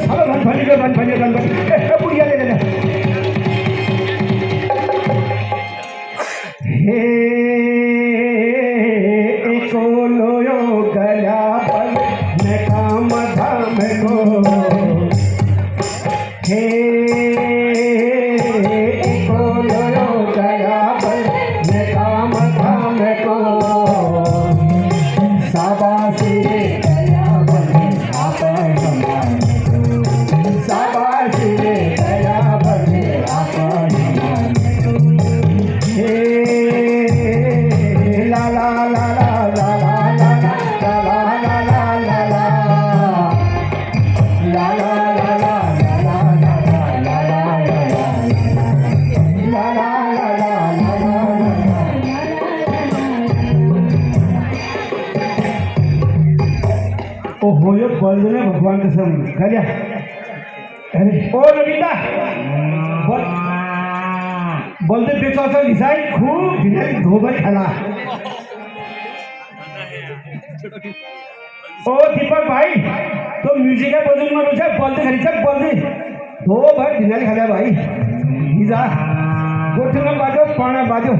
साला बन बुढ़िया ले ले हे एको लोयो गया पर न काम धाम को हे एको लोयो गया पर न काम धाम को शाबाशी रे गया बने आप हमारे को शाबाशी रे गया बने आप हमारे को हे ला ला ला ला ला ला ला ला ला ला ला ला ला ला ला ला ओहो ये बोल दे भगवान कसम खा लिया अरे ओ नवीता बोल बोलते बेचारा डिसाइड खूब डिसाइड दो बार खाला ओ दीपक भाई तो म्यूजिक है बजून में रुचा बोलते घरी सब बोलते दो बार डिसाइड खाला भाई जा गोठे में बाजो पाना बाजो